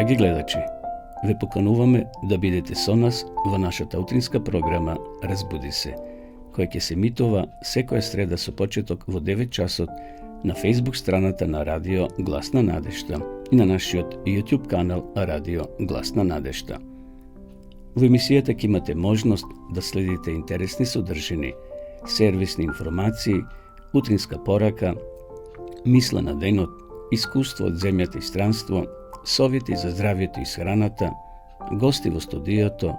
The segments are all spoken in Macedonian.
Драги гледачи, ве покануваме да бидете со нас во нашата утринска програма Разбуди се, која ќе се емитува секоја среда со почеток во 9 часот на Facebook страната на Радио Гласна надежта и на нашиот YouTube канал Радио Гласна надежта. Во емисијата ќе имате можност да следите интересни содржини, сервисни информации, утринска порака, мисла на денот, искуство од земјата и странство, совети за здравието и схраната, гости во студиото,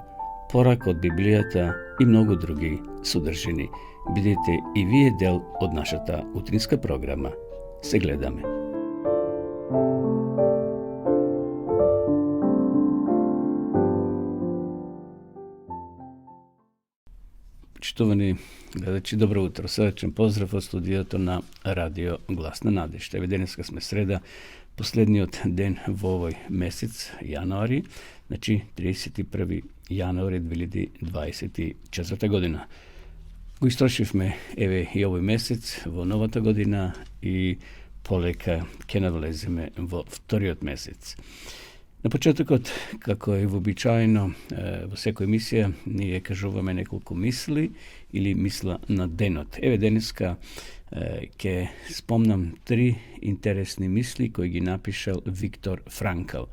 порака од Библијата и многу други содржини. Бидете и вие дел од нашата утринска програма. Се гледаме. Почитувани гледачи, добро утро. Срдечен поздрав од студиото на Радио Гласна надежта. Еве денеска сме среда, последниот ден во овој месец, јануари, значи 31. јануари 2024 година. Го истрошивме еве и овој месец во новата година и полека ќе навлеземе во вториот месец. На почетокот, како е вообичаено во секоја емисија, ние кажуваме неколку мисли или мисла на денот. Еве денеска ќе спомнам 3 интересни мисли кои ги напишал Виктор Франкл.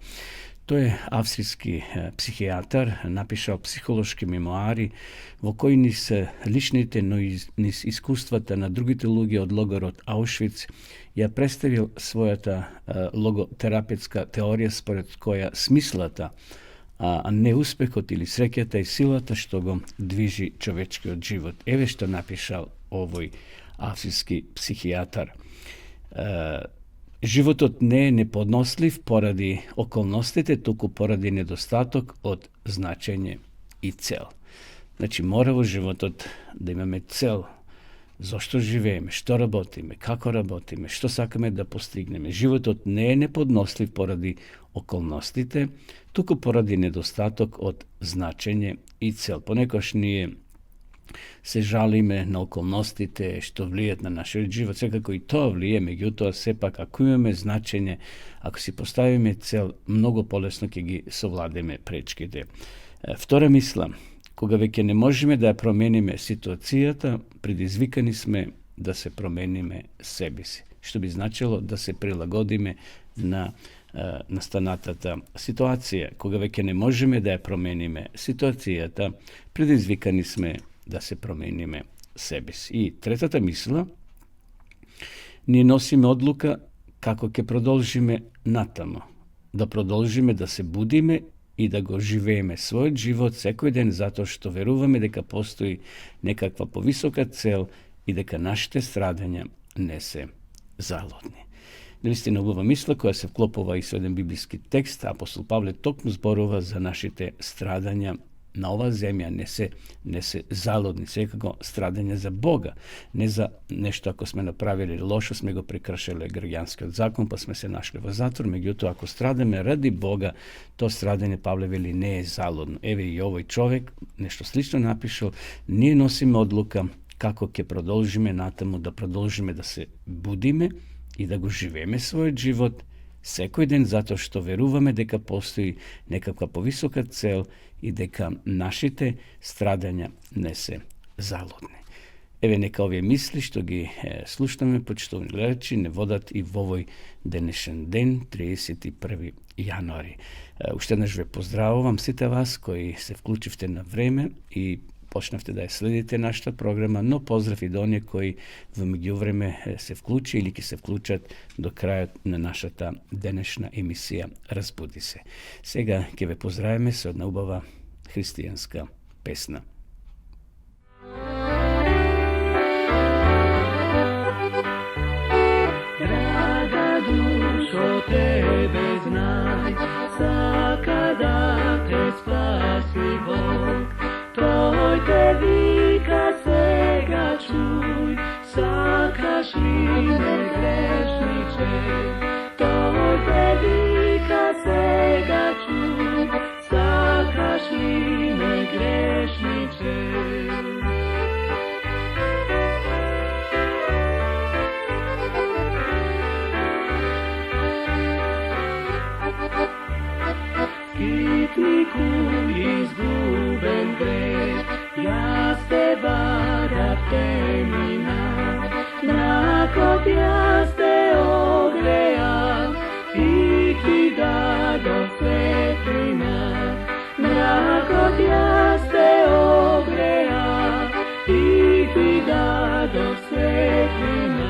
Тој е австрийски психијатар, напишал психолошки мемуари во кои низ личните, но и низ искуствата на другите луѓе од логорот Аушвиц ја представил својата логотерапевтска теорија според која смислата, а не успехот или среќата и силата што го движи човечкиот живот. Еве што напишал овој австрийски психијатар. Животот не е неподнослив поради околностите, туку поради недостаток од значење и цел. Значи, мора во животот да имаме цел. Зошто живееме, што работиме, како работиме, што сакаме да постигнеме. Животот не е неподнослив поради околностите, туку поради недостаток од значење и цел. Понекогаш ние се жалиме на околностите што влијат на нашиот живот, секако и тоа влие, меѓутоа сепак ако имаме значење, ако си поставиме цел, многу полесно ќе ги совладеме пречките. Втора мисла, кога веќе не можеме да ја промениме ситуацијата, предизвикани сме да се промениме себе си, што би значило да се прилагодиме на настанатата ситуација. Кога веќе не можеме да ја промениме ситуацијата, предизвикани сме да се промениме себе си. И третата мисла, ние носиме одлука како ќе продолжиме натамо, да продолжиме да се будиме и да го живееме својот живот секој ден, затоа што веруваме дека постои некаква повисока цел и дека нашите страдања не се залудни. Наистина убава мисла која се вклопува и со еден библиски текст. Апостол Павле токму зборува за нашите страдања на оваа земја, не се залудни, секако страдање за Бога, не за нешто ако сме направили лошо, сме го прекршиле граѓанскиот закон, па сме се нашли во затвор, меѓутоа ако страдаме ради Бога, тоа страдање, Павле вели, не е залудно. Еве и овој човек нешто слично напишал, ние носиме одлука како ќе продолжиме натаму, да продолжиме да се будиме и да го живееме својот живот секој ден, затоа што веруваме дека постои некаква повисока цел и дека нашите страдања не се залудни. Еве нека овие мисли што ги слушнаме, почитувани гледачи, не водат и во овој денешен ден, 31. јануари. Уште еднаш ве поздравувам сите вас кои се вклучивте на време и почнавте да ја следите нашата програма, но поздрав и до оние кои во меѓувреме се вклучи или ќе се вклучат до крајот на нашата денешна емисија Разбуди се. Сега ќе ве поздравиме со една убава христијанска песна. Драга душо, тебе знај, сака да те спаси Бог. Тој те вика, сега чуј, сакаш ли ме грешниче? Тој те вика, сега чуј, сакаш ли ме грешниче? tja ste ogreja i ti da do svetlina. Mrako tja ste ogreja i ti da do svetlina.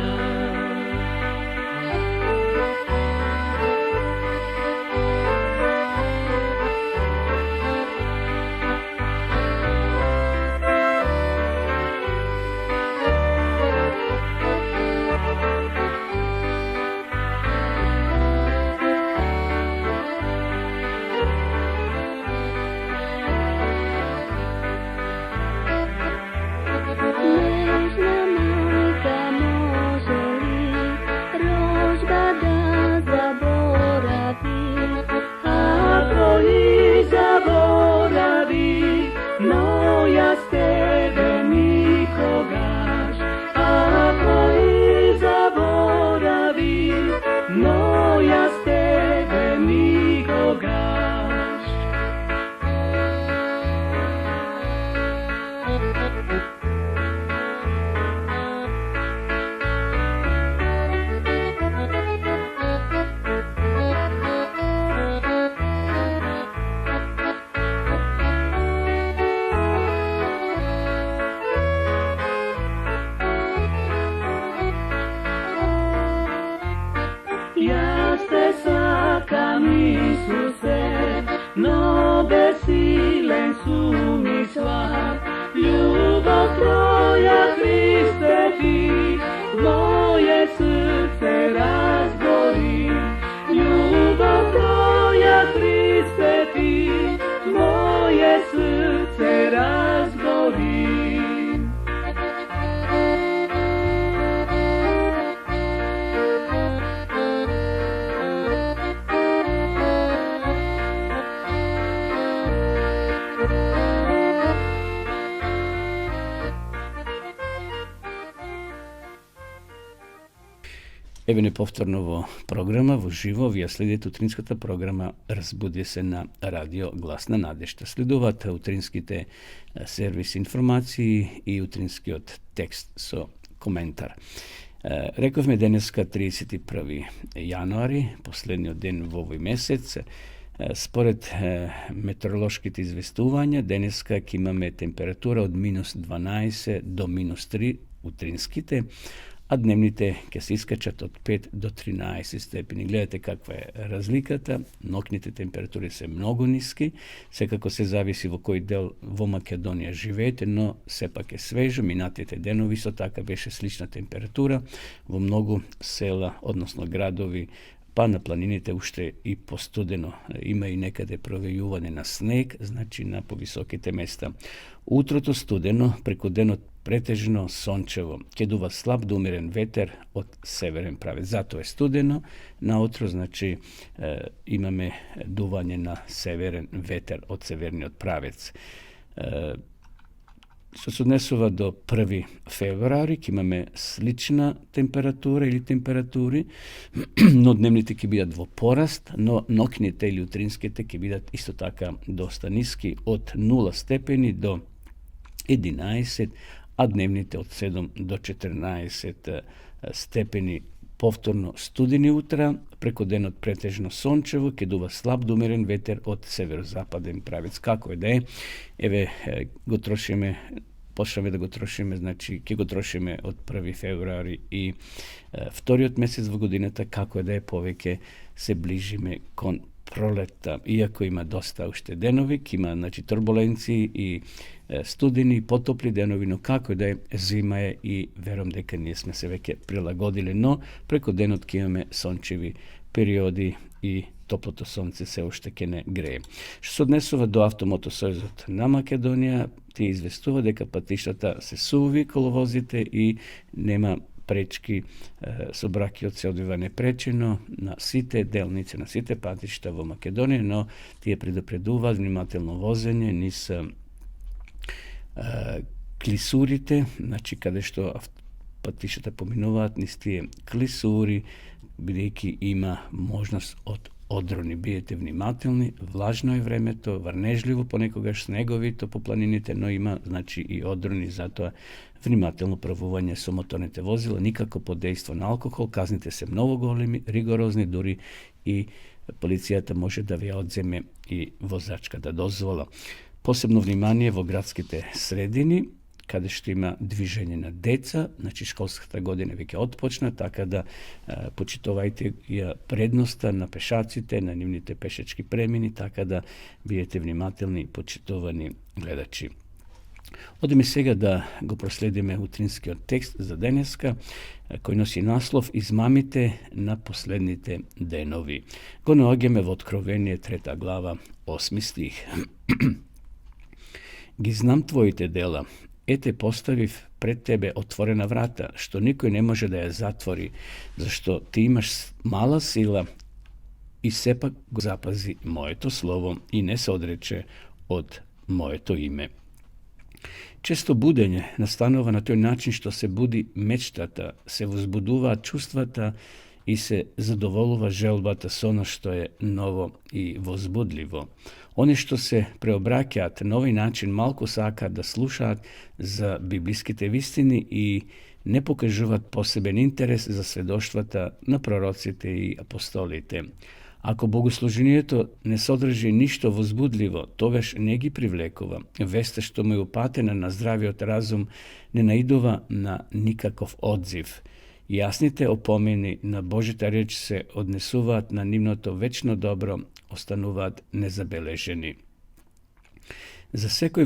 No besilen su mi sva, ljubav tvoja Hriste ti, moje srce razgori. Ljubav tvoja Hriste ti, moje srce razgori. Evo nepovtornovo programa v živo, вие следите утринската програма Разбуди се на радио Гласна надежда. Следуваат утринските сервис информации и утринскиот текст со коментар. Рековме денеска 31. јануари, последниот ден во овој месец. Според метеоролошките известувања, денеска ќе имаме температура од минус 12 до минус 3 утринските, а дневните ќе се искачат од 5 до 13 степени. Гледате каква е разликата. Ноќните температури се многу ниски. Секако се зависи во кој дел во Македонија живеете, но сепак е свежо. Минатите денови со така беше слична температура во многу села, односно градови, па на планините уште и постудено. Има и некаде провејување на снег, значи на повисоките места. Утрото студено, преку денот претежно сончево. Ќе дува слаб до умерен ветер од северен правец. Затоа е студено. Наутро, значи, имаме дување на северен ветер од северниот правец. Што се однесува до 1. февруари, ќе имаме слична температура или температури, но дневните ќе бидат во пораст, но ноќните или утринските ќе бидат исто така доста ниски, од 0 степени до 11, а дневните од 7 до 14 степени. Повторно студени утра, преку денот претежно сончево, ќе дува слаб до умерен ветер од северозападен правец. Како е да е, еве го трошиме, почнаме да го трошиме, значи ќе го трошиме од 1. февруари и вториот месец во годината, како е да е, повеќе се ближиме кон пролетта. Иако има доста уште денови, ќе има, значи, турбуленции и студени, потопли денови, но како да е, зима е и верувам дека ние сме се веќе прилагодиле, но преку денот ќе имаме сончеви периоди и топлото сонце се уште ќе не грее. Што се однесува до Автомотосојузот на Македонија, ти известува дека патиштата се суви, коловозите и нема пречки, сообраќајот се одвива непречено на сите делници, на сите патишта во Македонија, но тие предупредуваат внимателно возење низ клисурите, значи каде што патишата поминуваат низ тие клисури, бидејќи има можност од odroni, bijete vнимателни, vlažno je vremето, врнежливо, понекогаш снеговито по планините, но има значи и одрони, затоа внимателно правување со моторните возила, никако под дејство на алкохол, казните се многу големи, ригорозни, дури и полицијата може да ви одземе и возачката дозвола. Посебно внимание во градските средини, каде што има движење на деца, значи школската година веќе отпочна, така да почитувајте ја предноста на пешаците, на нивните пешачки премини, така да биете внимателни, почитувани гледачи. Одиме сега да го проследиме утринскиот текст за денеска, кој носи наслов Измамите на последните денови. Го наоѓаме во Откровение 3 глава, 8 стих. Ги знам твоите дела, ете поставив пред тебе отворена врата, што никој не може да ја затвори, зашто ти имаш мала сила и сепак го запази моето слово и не се одрече од моето име. Често будење настанува на тој начин што се буди мечтата, се возбудуваат чувствата и се задоволува желбата со оно што е ново и возбудливо. Они што се преобраќаат на овој начин малку сакаат да слушаат за библиските вистини и не покажуваат посебен интерес за сведоштвата на пророците и апостолите. Ако богослужението не содржи ништо возбудливо, тогаш не ги привлекува. Веста што му е упатена на здравиот разум не наидува на никаков одзив. Јасните опомени на Божјата реч се однесуваат на нивното вечно добро, остануваат незабележени. За секој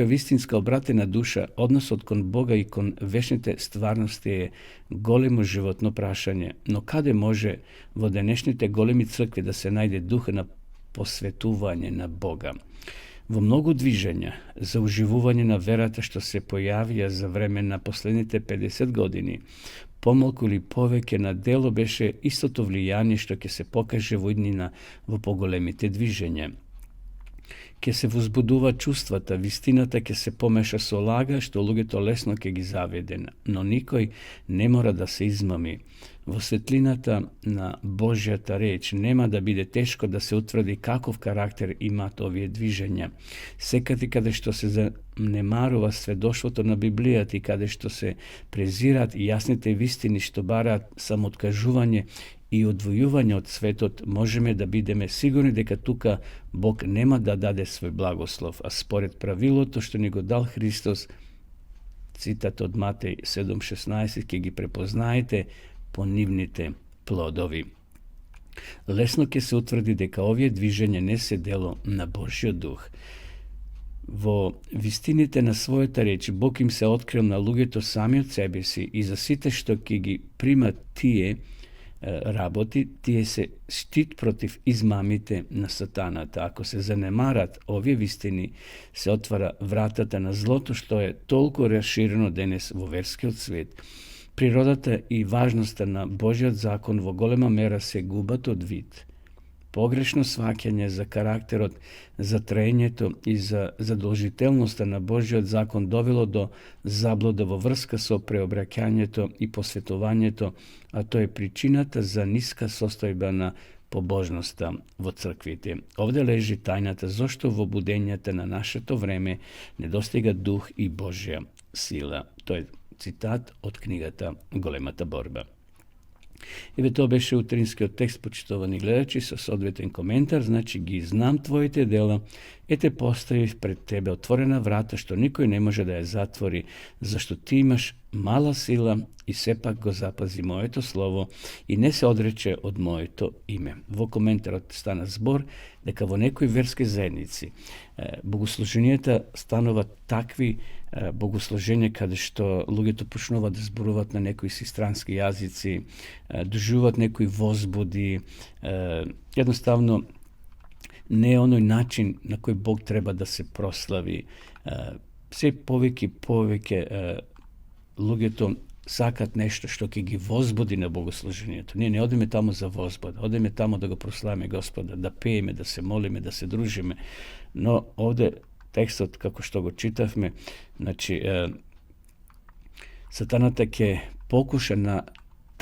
вистинска обратена душа, односот кон Бога и кон вечните стварности е големо животно прашање, но каде може во денешните големи цркви да се најде дух на посветување на Бога? Во многу движења за уживување на верата што се појавија за време на последните 50 години, помалку или повеќе на дело беше истото влијание што ќе се покаже во иднина во поголемите движења. Ке се возбудува чувствата, вистината ќе се помеша со лага, што луѓето лесно ќе ги заведе, но никој не мора да се измами. Во светлината на Божјата реч нема да биде тешко да се утврди каков карактер имаат овие движења. Секаде каде што се занемарува сведоштвото на Библијата и каде што се презираат јасните вистини што бараат самооткажување и одвојување од светот, можеме да бидеме сигурни дека тука Бог нема да даде свој благослов, а според правилото што ни го дал Христос, цитат од Матеј 7.16, ќе ги препознаете по нивните плодови. Лесно ќе се утврди дека овие движења не се дело на Божјиот дух. Во вистините на својата реч Бог им се открил на луѓето сами од себе си и за сите што ќе ги примат тие работи, тие се штит против измамите на сатаната. Ако се занемарат овие вистини, се отвара вратата на злото што е толку расширено денес во верскиот свет. Природата и важноста на Божјиот закон во голема мера се губат од вид. Погрешно сваќање за карактерот, за траењето и за задолжителноста на Божјиот закон довело до заблуда во врска со преобраќањето и посветувањето, а тоа е причината за ниска состојба на побожноста во црквите. Овде лежи тајната зошто во будењата на нашето време недостига дух и Божја сила. Тоа е цитат од книгата Големата борба. Еве тоа беше утринскиот текст, почитувани гледачи, со соодветен коментар, значи ги знам твоите дела, ете поставив пред тебе отворена врата, што никој не може да ја затвори, зашто ти имаш мала сила и сепак го запази моето слово и не се одрече од моето име. Во коментарот стана збор дека во некои верски заедници богослуженијата стануваат такви богослужења каде што луѓето почнуваат да зборуваат на некои си странски јазици, доживуваат некои возбуди, едноставно не е оној начин на кој Бог треба да се прослави. Се повеќе луѓето сакат нешто што ќе ги возбуди на богослужението. Ние не одиме таму за возбуда, одиме таму да го прославиме Господа, да пееме, да се молиме, да се дружиме. Но овде текстот, како што го читавме, значи, сатаната ќе покуша на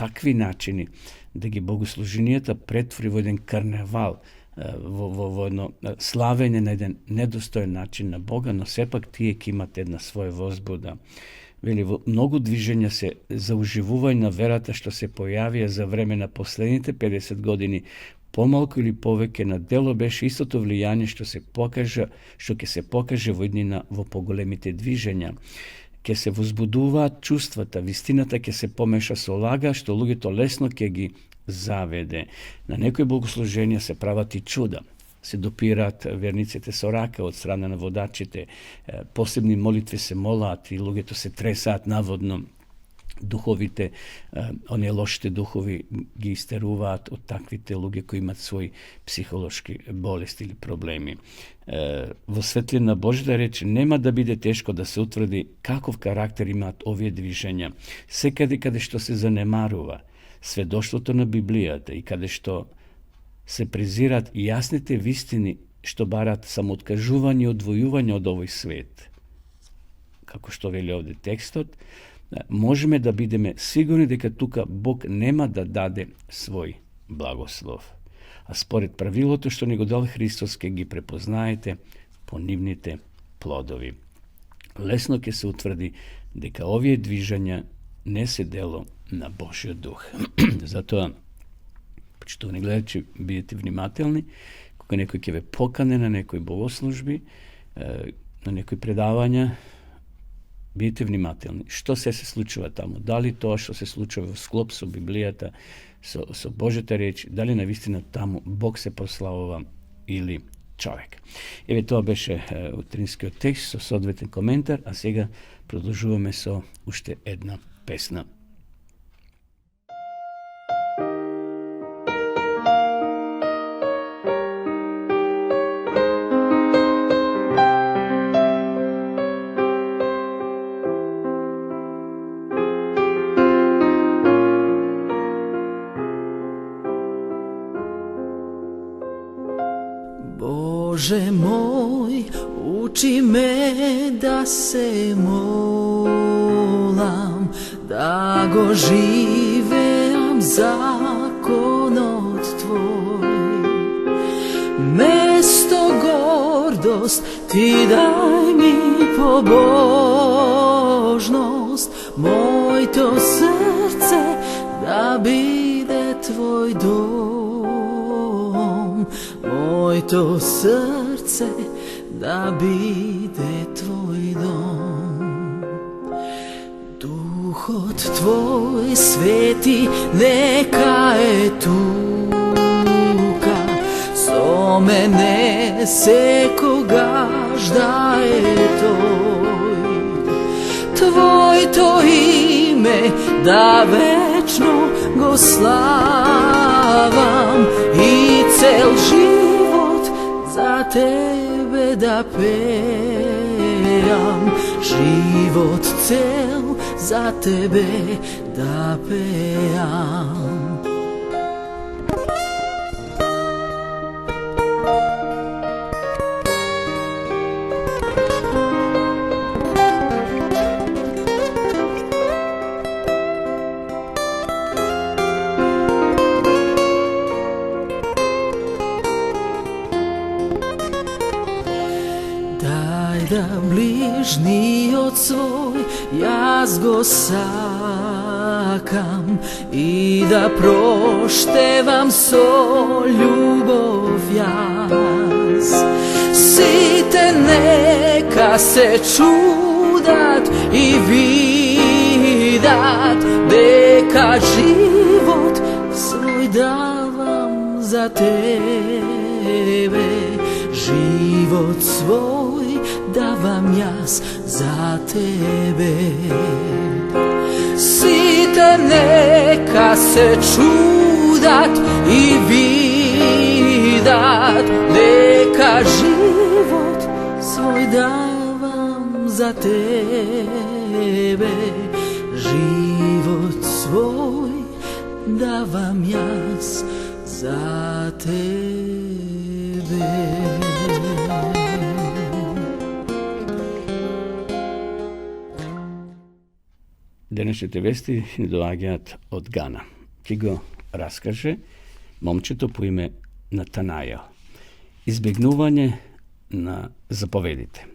takvi načini da ги богослуженијата претвори во еден карневал, во едно славење на еден недостоен начин на Бога, но сепак тие ќе имат една своја возбуда. Вели, во многу движења се за уживување на верата што се појавија за време на последните 50 години, помалку или повеќе на дело беше истото влијание што ќе се покаже во иднина во поголемите движења. Ќе се возбудуваат чувствата, вистината ќе се помеша со лага, што луѓето лесно ќе ги заведе. На некои богослуженија се прават и чуда. Се допираат верниците со рака од страна на водачите, посебни молитви се молаат и луѓето се тресаат наводно. Духовите, оние лошите духови ги истеруваат од таквите луѓе кои имат своји психолошки болести или проблеми. Во светлина Божјата реч нема да биде тешко да се утврди каков карактер имаат овие движења. Секаде каде што се занемарува сведоштвото на Библијата и каде што се презират јасните вистини што барат самооткажување и одвојување од овој свет. Како што вели овде текстот, можеме да бидеме сигурни дека тука Бог нема да даде свој благослов. А според правилото што ни го дал Христос, ке ги препознаете по нивните плодови. Лесно ќе се утврди дека овие движења не се дело на Божјиот дух. Затоа, почитувани гледачи, бидете внимателни, кога некој ќе ве покане на некои богослужби, на некои предавања, бидете внимателни. Што се случува таму? Дали тоа што се случува во склоп со Библијата, со Божјата реч, дали навистина таму Бог се прославува или човек? Еве, тоа беше утринскиот текст со соодветен коментар, а сега продолжуваме со уште една песна. Bože moj, uči me da se molam, da go živeam zakonot tvoj. Mesto gordost ti daj mi pobožnost, moj to srce da bide tvoj dom, moj to srce da bide tvoj dom. Duhot tvoj sveti neka je tuka, so mene se kogažda je toj. Tvoj to ime da večno go slavam i cel život za tebe da pejam, život cel za tebe da pejam. Da bližnijot svoj jaz go sakam i da proštevam so ljubov jaz. Site neka se čudat i vidat, deka život svoj davam za tebe, život svoj davam jaz za tebe. Site neka se čudat i vidat, neka život svoj davam za tebe, život svoj davam jaz za tebe. денешните вести ни доаѓаат од Гана. Ки го раскаже момчето по име Натанајел. Избегнување на заповедите.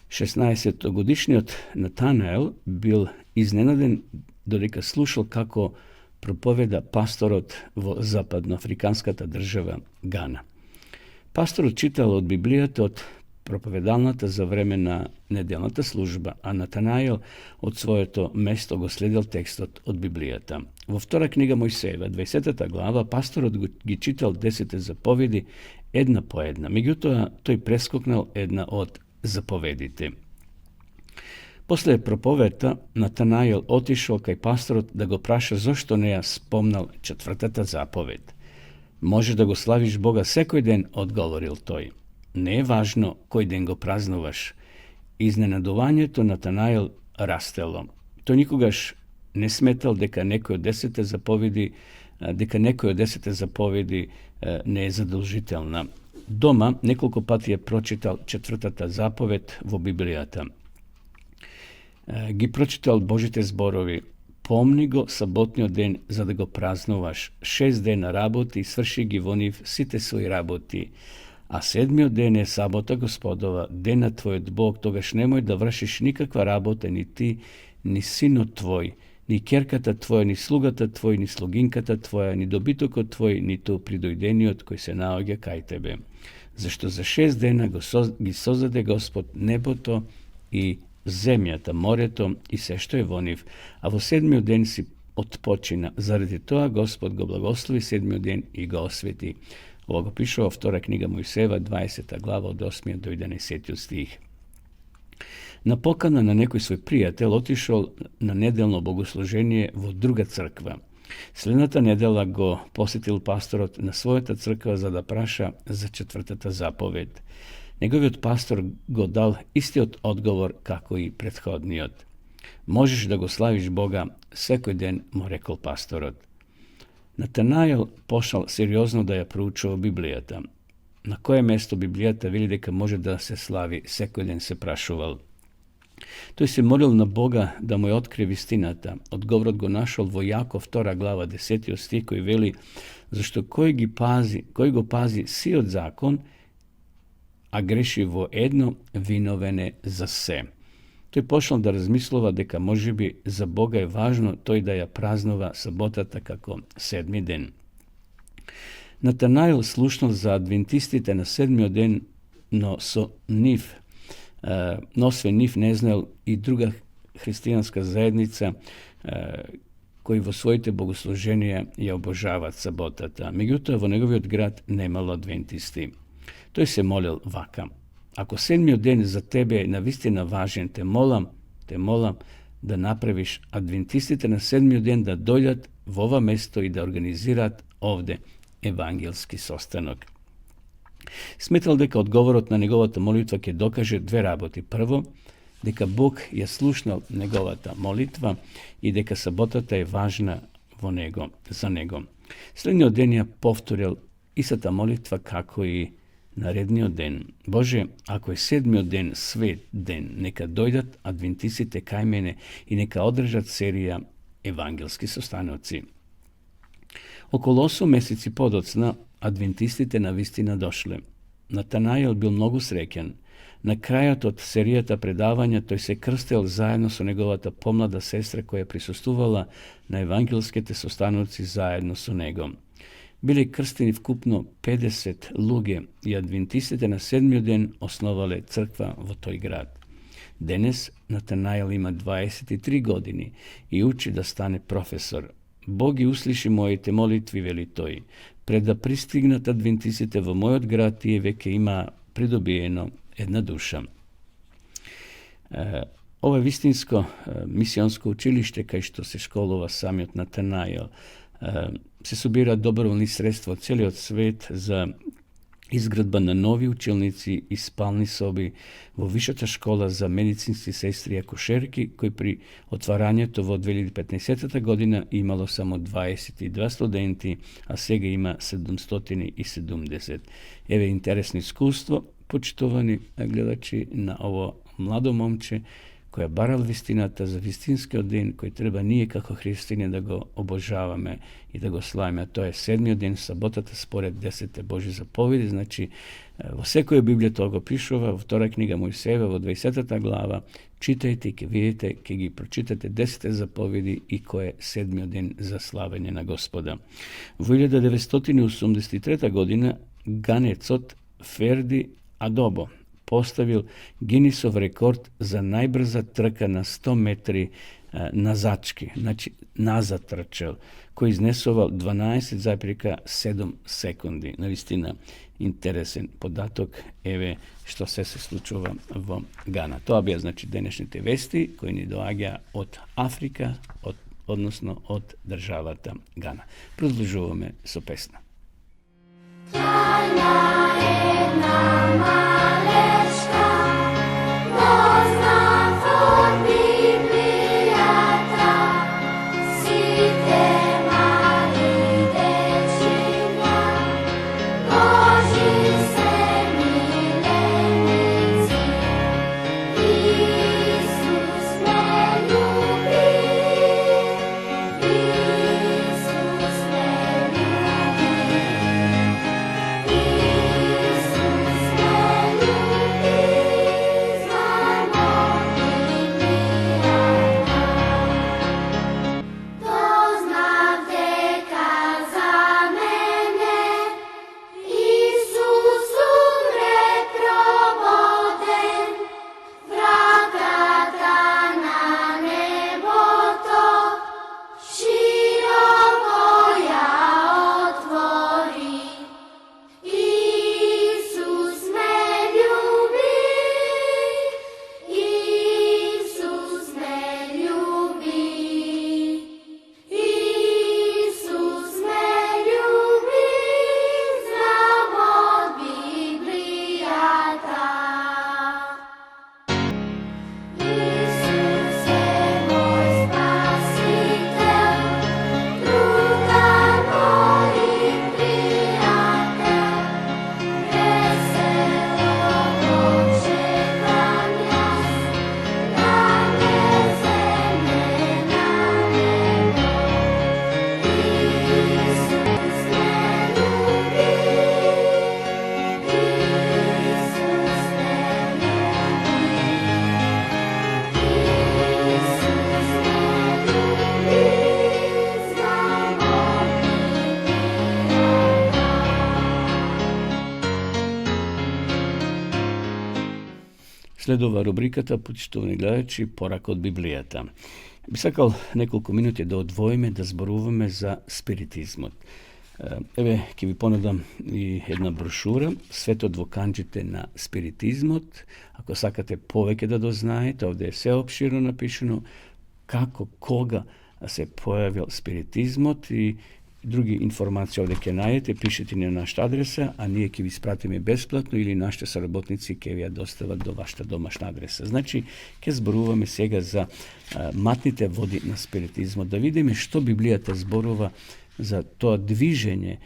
16-годишниот Натанаел бил изненаден додека слушал како проповеда пасторот во западноафриканската држава Гана. Пасторот читал од Библијата од проповедалната за време на неделната служба, а Натанајел од своето место го следел текстот од Библијата. Во втора книга Мојсеева, 20 глава, пасторот ги читал 10 заповеди една по една. Меѓутоа, тој прескокнал една од заповедите. После проповедта, Натанајел отишол кај пасторот да го праша зошто не ја спомнал 4-та заповед. Може да го славиш Бога секој ден, одговорил тој. Не е важно кој ден го празнуваш. Изненадувањето Натанајел растело. Тој никогаш не сметал дека некој од 10 заповеди не е задолжителна. Дома неколку пати ја прочитал 4-та заповед во Библијата. Ги прочитал Божите зборови. Помни го саботниот ден за да го празнуваш. 6 дена работи и сврши ги во нив сите своји работи. А 7-миот ден е сабота Господова, денот твојот Бог, тогаш немој да вршиш никаква работа, ни ти, ни синот твој, ни ќерката твоја, ни слугата твој, ни слугинката твоја, ни добитокот твој, ниту придојдениот кој се наоѓа кај тебе. Зашто за 6 дена ги создаде Господ небото и земјата, морето и се што е во нив, а во 7-миот ден си отпочина. Заради тоа Господ го благослови 7-миот ден и го освети. Ова го пише во втора книга Мојсеева, 20 глава од 8 до 11 стих. На покана на некој свој пријател отишол на неделно богослужение во друга црква. Следната недела го посетил пасторот на својата црква за да праша за 4-та заповед. Неговиот пастор го дал истиот одговор како и претходниот. Можеш да го славиш Бога секој ден, му рекол пасторот. Натанајел пошал сериозно да ја проучува Библијата. На кое место Библијата вели дека може да се слави секој ден, се прашувал. Тој се молил на Бога да му ја открие вистината. Одговорот го нашол во Јаков 2 глава 10 стих кој вели: зашто кој го пази сиот закон, а греши во едно, виновен е за се. Тој почнал да размислува дека можеби за Бога е важно тој да ја празнува саботата како 7-ми ден. Натанајел слушнал за адвентистите на 7-миот ден, но освен нив не знаел и друга христијанска заедница кои во своите богослуженија ја обожаваат саботата. Меѓутоа во неговиот град немало адвентисти. Тој се молил вака: ако 7-миот ден за тебе е навистина важен, те молам да направиш адвентистите на 7-миот ден да дојдат во ова место и да организираат овде евангелски состанок. Сметал дека одговорот на неговата молитва ќе докаже две работи. Прво, дека Бог ја слушнал неговата молитва и дека саботата е важна за него. Следниот ден ја повторил истата молитва како и наредниот ден. Боже, ако е 7-миот ден свет ден, нека дојдат адвентистите кај мене и нека одржат серија евангелски состаноци. Околу 8 месеци подоцна адвентистите навистина дошле. Натанајел бил многу среќен. На крајот од серијата предавања тој се крстел заедно со неговата помлада сестра која присуствувала на евангелските состаноци заедно со него. Биле крстени вкупно 50 луѓе и адвентистите на 7-миот ден основале црква во тој град. Денес Натанајел има 23 години и учи да стане професор. Бог ги услиши моите молитви, вели тој. Пред да пристигнат адвентистите во мојот град, тие веќе има придобиено една душа. Ова е вистинско мисионско училиште кај што се школува самиот Натанајел. Се собираат доброволни средства од целиот свет за изградба на нови училници и спални соби во Вишата школа за медицински сестри и акушерки, кој при отварањето во 2015 година имало само 22 студенти, а сега има 770. Еве интересно искуство, почитувани гледачи, на ово младо момче koja барал вистината за вистинскиот ден, кој треба ние како христијани да го обожаваме и да го славиме. А тоа е 7-миот ден, саботата според 10 Божи заповеди. Значи, во секоја Библија тоа го пишува, во втора книга Мојсеева, во 20 глава, читајте и ќе видите, ќе ги прочитате 10 заповеди и кој е 7-миот ден за славење на Господа. Во 1983 година ганецот Ферди Адобо поставил Гинисов рекорд за најбрза трка на 100 метри назачки, значи назад трчал, кој изнесувал 12,7 секунди. Навистина интересен податок, еве што се случува во Гана. Тоа беа значи денешните вести кои ни доаѓа од Африка, односно од државата Гана. Продолжуваме со песна. Следува рубриката, почитувани гледачи, порак од Библијата. Би сакал неколку минути да одвоиме, да зборуваме за спиритизмот. Еве, ќе ви понудам и една брошура, Светот во канџите на спиритизмот. Ако сакате повеќе да дознаете, овде е се опширно напишано како, кога се појавил спиритизмот и други информации овде ќе најдете, пишете ни на нашата адреса, а ние ќе ви спратиме бесплатно или нашите соработници ќе ви ја достават до вашата домашна адреса. Значи, ќе зборуваме сега за матните води на спиритизмот, да видиме што Библијата зборува за тоа движење,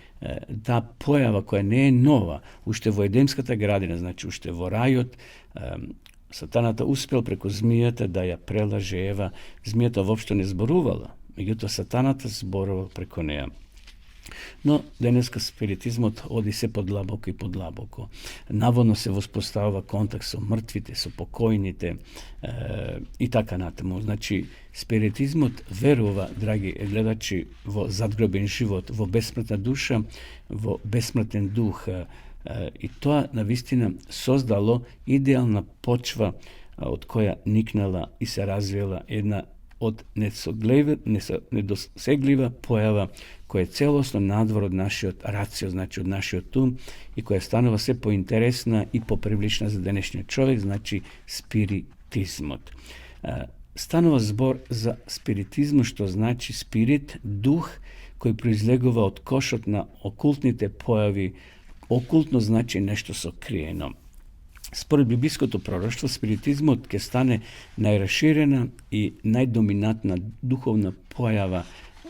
таа појава која не е нова, уште во Едемската градина, значи уште во рајот, Сатаната успел преку змијата да ја прелаже Ева. Змијата воопшто не зборувала, меѓутоа Сатаната зборувал преку неа. Но денеска спиритизмот оди се подлабоко и подлабоко. Наводно се воспоставува контакт со мртвите, со покојните и така натаму. Значи, спиритизмот верува, драги гледачи, во задгробен живот, во бесмртна душа, во бесмртен дух. И тоа навистина создало идеална почва од која никнала и се развила една од недосеглива појава која е целосно надвор од нашиот рацио, значи од нашиот ум, и која станува се поинтересна и попривлична за денешниот човек, значи спиритизмот. Станува збор за спиритизмот, што значи спирит, дух, кој произлегува од кошот на окултните појави. Окултно значи нешто сокриено. Според библиското пророштво, спиритизмот ќе стане најраширена и најдоминантна духовна појава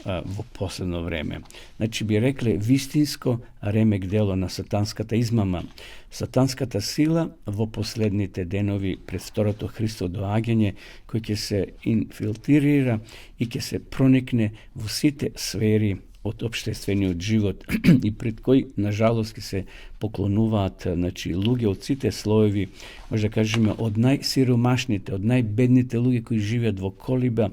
во последно време. Значи би рекле вистинско ремек дело на сатанската измама, сатанската сила во последните денови пред второто Христово доаѓање, кој ќе се инфилтрира и ќе се проникне во сите сфери од општествениот живот и пред кој, нажалост, ќе се поклонуваат луѓе од сите слоеви, може да кажеме од најсиромашните, од најбедните луѓе кои живеат во колиба,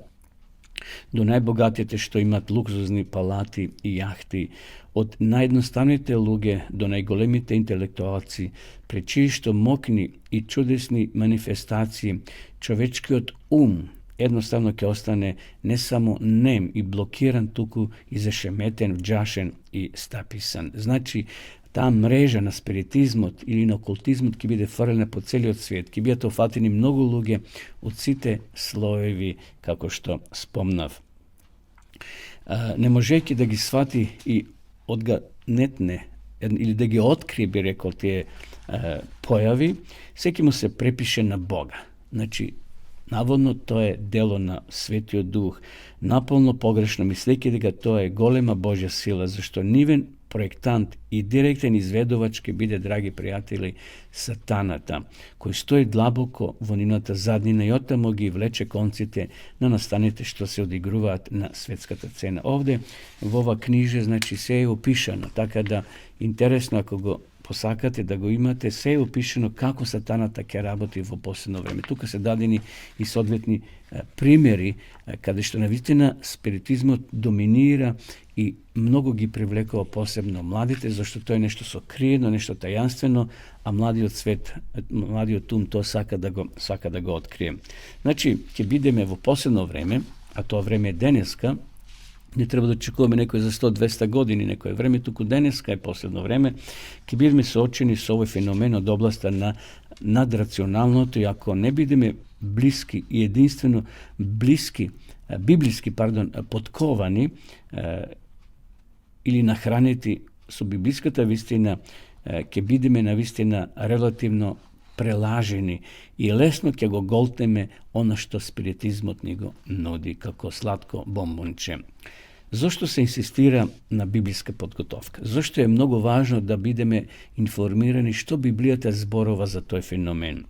до најбогатите што имат луксузни палати и јахти, од наједноставните луѓе до најголемите интелектуалци, пред чии што мокни и чудесни манифестации, човечкиот ум едноставно ќе остане не само нем и блокиран, туку и зашеметен, вџашен и стаписан. Значи, таа мрежа на спиритизмот или на окултизмот ќе биде фрлена по целиот свет, ќе бидат офатени многу луѓе од сите слоеви, како што спомнав. Не можејќи да ги свати и одганетне, или да ги открие, би рекол, тие појави, секи му се препише на Бога. Значи, наводно тоа е дело на Светиот Дух, наполно погрешно мислејќи дека тоа е голема Божја сила, зашто нивен проектант и директен изведувач ќе биде, драги пријатели, сатаната, кој стои длабоко во нивната заднина и оттамо ги влече конците на настаните што се одигруваат на светската цена. Овде во ова книже, значи, се е опишано, така да интересно, ако го посакате да го имате, се е опишено како сатаната ќе работи во последно време. Тука се дадени и соодветни примери, каде што навистина спиритизмот доминира и многу ги привлекува посебно младите, зашто тоа е нешто сокриено, нешто тајанствено, а младиот свет, младиот ум тоа сака да го открие. Значи, ќе бидеме во последно време, а тоа време е денеска, не треба да очекуваме некој за 100-200 години, некој време, туку денеска е последно време, ќе бидеме соочени со овој феномен од областа на надрационалното, и ако не бидеме блиски и единствено библиски подковани или нахранети со библиската вистина, ќе бидеме навистина релативно прелажени и лесно ќе го голтеме она што спиритизмот ни го нуди како сладко бомбонче. Зошто се инсистира на библиска подготовка? Зошто е многу важно да бидеме информирани што Библијата зборува за тој феномен?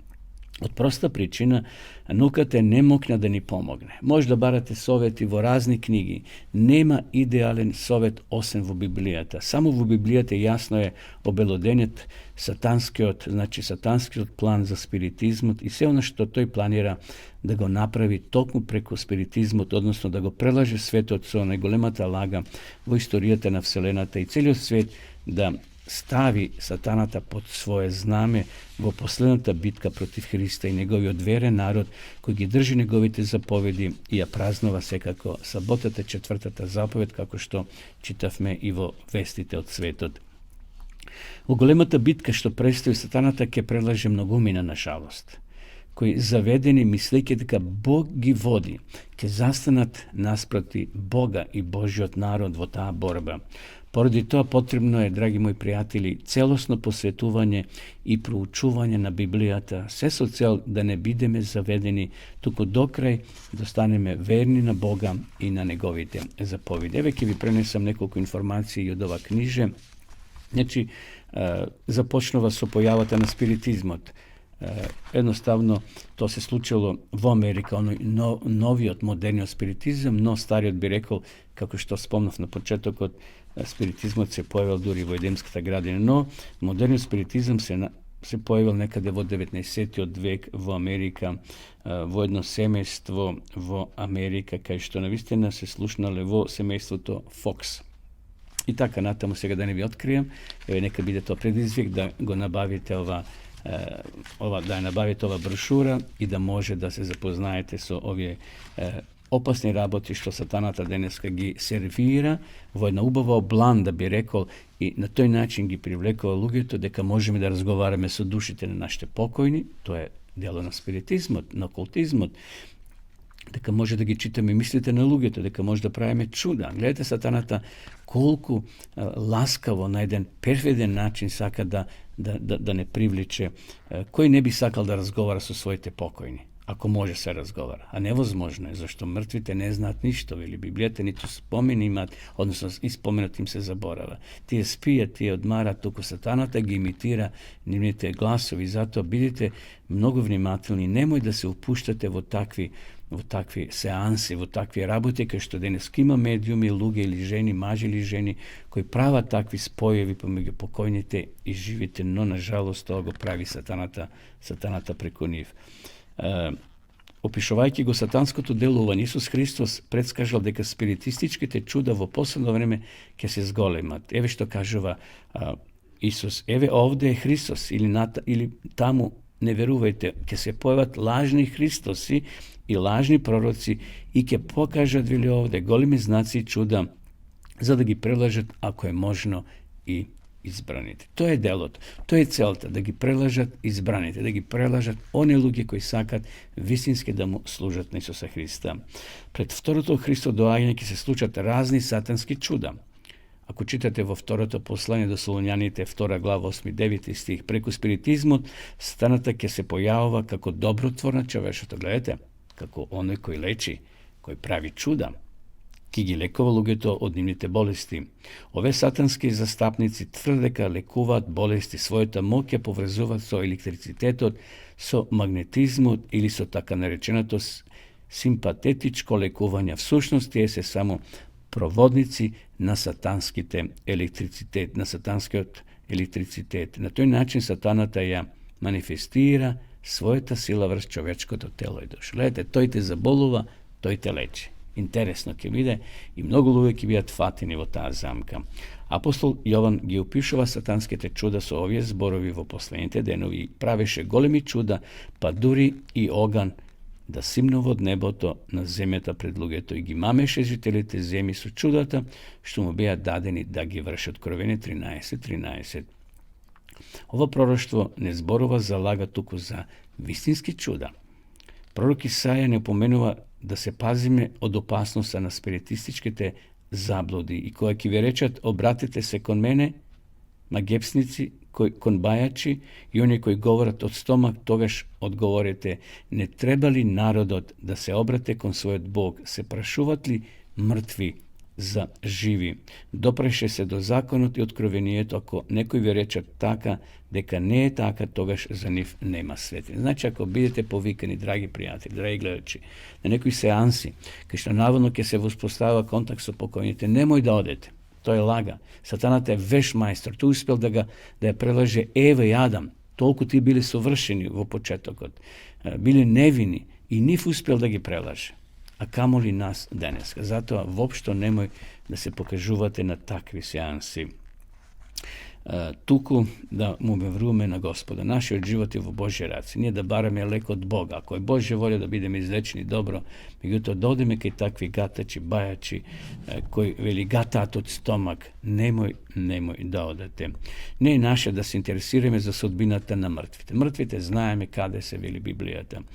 Од проста причина, науката не мокна да ни помогне. Може да барате совети во разни книги. Нема идеален совет освен во Библијата. Само во Библијата јасно е обелоденет сатанскиот план за спиритизмот и се она што тој планира да го направи токму преку спиритизмот, односно да го прелаже светот со најголемата лага во историјата на Вселената и целиот свет да стави сатаната под свое знаме во последната битка против Христа и неговиот верен народ, кој ги држи неговите заповеди и ја празнува секако саботата, 4-та заповед, како што читавме и во вестите од светот. Во големата битка што престои, сатаната ќе прелаже многумина на жалост, кои заведени мислејќи дека Бог ги води, ќе застанат наспроти Бога и Божиот народ во таа борба. Поради тоа потребно е, драги мои пријатели, целосно посветување и проучување на Библијата, се со цел да не бидеме заведени, туку до крај да станеме верни на Бога и на неговите заповеди. Еве ќе ви пренесам неколку информации од ова книже. Значи, започнува со појавата на спиритизмот. Едноставно, тоа се случило во Америка, новиот модерниот спиритизам, но стариот би рекол, како што спомнав на почетокот, спиритизмот се појавил дури во Едемската градина, но модерниот спиритизам се појавил некаде во 19. век во Америка, во едно семејство во Америка, кај што навистина се слушнале во семејството Фокс. И така натаму, сега да не ви открием, нека биде тоа предизвик да го набавите да ја набавите ова брошура и да може да се запознаете со овие опасни работи што сатаната денеска ги сервира во една убава обланда, би рекол, и на тој начин ги привлекува луѓето дека можеме да разговараме со душите на нашите покојни, тоа е дело на спиритизмот, на окултизмот, дека може да ги читаме мислите на луѓето, дека може да правиме чуда. Гледате сатаната колку ласкаво на еден перфиден начин сака да не привлече. Кој не би сакал да разговара со своите покојни? ako može se razgovara. A nevozможno je, zašto mrtvite ne znat ništa, ili Biblijete niti spomin imat, odnosno i spomenutim se zaborava. Ti je spija, ti je odmara, tuko satana te ga imitira, nimite glasovi, zato budite mnogo vnimatilni, nemoj da se upuštate u takvi seansi, u takve rabote, kao što danas ima medijumi, luge ili ženi, maži ili ženi, koji prava takvi spojevi, pa mi ga pokojnite i živite, no nažalost toga pravi satanata preko njih. Opišovajki go satanskото делување, Исус Христос предскажал дека спиритистичките чуда во последно време ќе се зголемат. Еве што кажува Исус, еве овде е Христос, или таму не верувајте, ќе се појават лажни Христоси и лажни пророци и ќе покажат, вели овде, големи знаци и чуда, за да ги прелажат, ако е можно, и избраните. Тоа е делото, тоа е целта, да ги прелажат избраните, да ги прелажат они луѓе кои сакат вистински да му служат на Исуса Христа. Пред второто Христо доаѓање ќе се случат разни сатански чуда. Ако читате во второто послание до Солуњаните, 2 глава, 8-9 стих, преку спиритизмот, сатаната ќе се појавува како добротвор на човечето. Гледате, како оној кој лечи, кој прави чуда, ки ги лекува луѓето од нивните болести. Ове сатански застапници тврде дека лекуваат болести, својата моќ ја поврзуваат со електрицитетот, со магнетизмот или со така нареченото симпатетичко лекување. Всушност тие се само проводници на сатанските електрицитет, на сатанскиот електрицитет. На тој начин сатаната ја манифестира својата сила врз човечкото тело и душа. Гледате, тој те заболува, тој те лечи. Интересно ќе биде и многу луѓе ќе бидат фатени во таа замка. Апостол Јован ги опишува сатанските чуда со овие зборови во последните денови. Правеше големи чуда, па дури и оган да симнува од небото на земјата пред луѓето и ги мамеше жителите земји со чудата што му беа дадени да ги врши. Откровение 13:13. Ова пророштво не зборува за лага, туку за вистински чуда. Пророк Исаја не поменува да се пазиме од опасноста на спиритистичките заблуди и која ќе ви речат обратете се кон мене, магепсници, кон бајачи и они кои говорат од стомак, тогаш одговорете, не треба ли народот да се обрате кон својот Бог, се прашуват ли мртви за живи? Допреше се до законот и откровението, ако некој ви речат така, дека не е така, тогаш за нив нема светлина. Значи, ако бидете повикани, драги пријатели, драги гледачи, на некои сеанси, кај што наводно ќе се воспоставува контакт со покојните, немој да одете. Тоа е лага. Сатаната е веш мајстор. Тој успел да ја прелаже Ева и Адам. Толку ти били совршени во почетокот. Били невини и нив успел да ги прелаже. А камоли нас денеска. Затоа воопшто немој да се покажувате на такви сеанси. Туку да му веруваме на Господа. Нашиот живот е во Божји раце. Ние да бараме лек од Бога. Ако е Божја волја да бидеме излечени добро, меѓутоа да одиме кај такви гатачи, бајачи, кои вели гатаат од стомак, немој да одете. Не е наше да се интересираме за судбината на мртвите. Мртвите знаеме каде се, вели Библијата.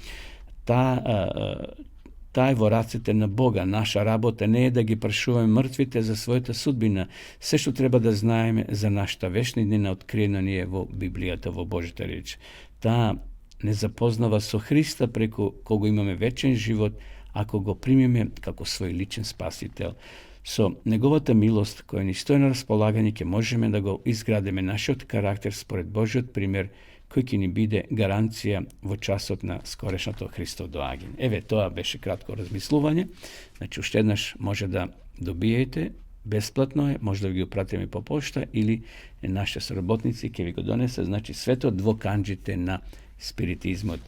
Таа е во рацете на Бога. Наша работа не е да ги прашуваме мртвите за својата судбина. Се што треба да знаеме за нашата вечна иднина откриена ние во Библијата, во Божјата реч. Таа не запознава со Христа преку кого имаме вечен живот, ако го примиме како свој личен спасител. Со неговата милост, која ни стои на располагање, ќе можеме да го изградиме нашиот карактер според Божјиот пример, кој ќе ни биде гаранција во часот на скорешното Христов доаѓање. Еве, тоа беше кратко размислување. Значи, уште еднаш може да добиете, бесплатно е, може да ви го пратиме по пошта или нашите соработници ќе ви го донесат. Значи, светот во канџите на спиритизмот.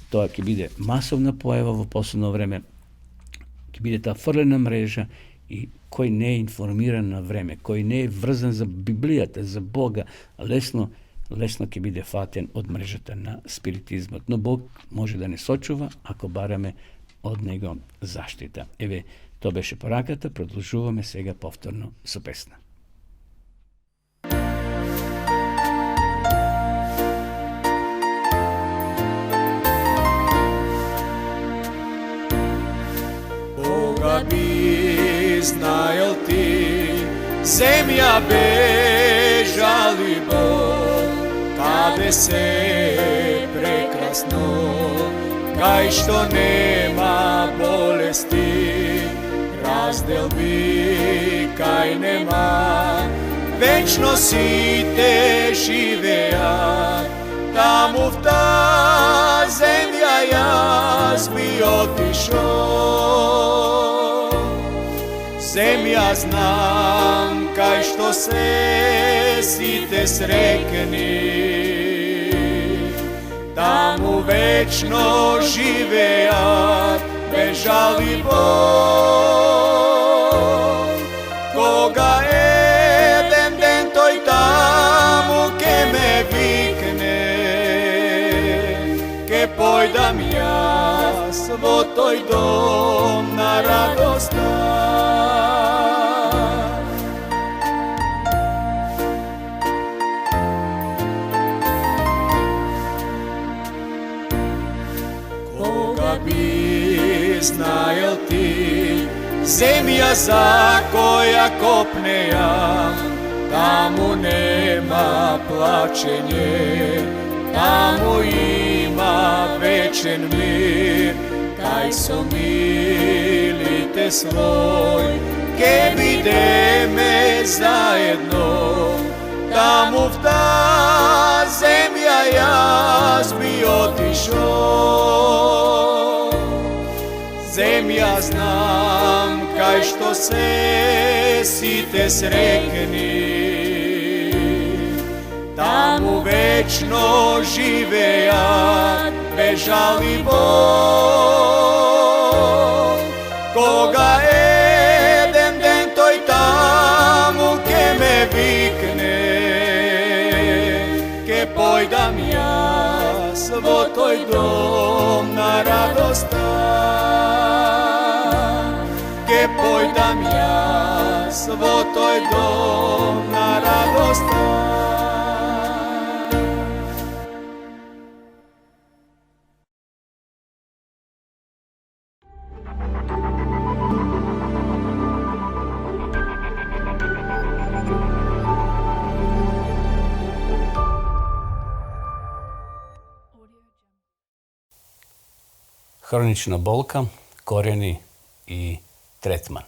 Тоа ќе биде масовна појава во последно време, ќе биде таа фрлена мрежа и кој не е информиран на време, кој не е врзан за Библијата, за Бога, лесно ќе биде фатен од мрежата на спиритизмот. Но Бог може да не сочува ако бараме од него заштита. Еве, тоа беше пораката, продолжуваме сега повторно со песна. Бога би знаел ти, земја бежали Бог, каде се прекрасно, kaj što nema bolesti, razdel bi kaj nema, večno si te živeja, tamo v ta zemlja jaz bi otišao. Zemlja znam kaj što se si te srekni, tamo večno živeja, bežali Bog. Koga jeden den toj tamo ke me vikne, ke pojdam ja svo toj dom na radost. Koga bi znajel ti, zemlja za koja kopne ja, tamo nema plačenje, tamo ima večen mir, kaj so milite svoj, ke videme zajedno, tamo v ta zemlja jaz bi otišao. Zemlja znam kaj što se si te srekni, tamo večno živeja, bežali Bog. Koga jeden den toj tamo ke me vikne, ke pojdam ja svo toj dom na radost, ke pojdam ja svo toj dom na radost. Hronična bolka, korijeni i tretman.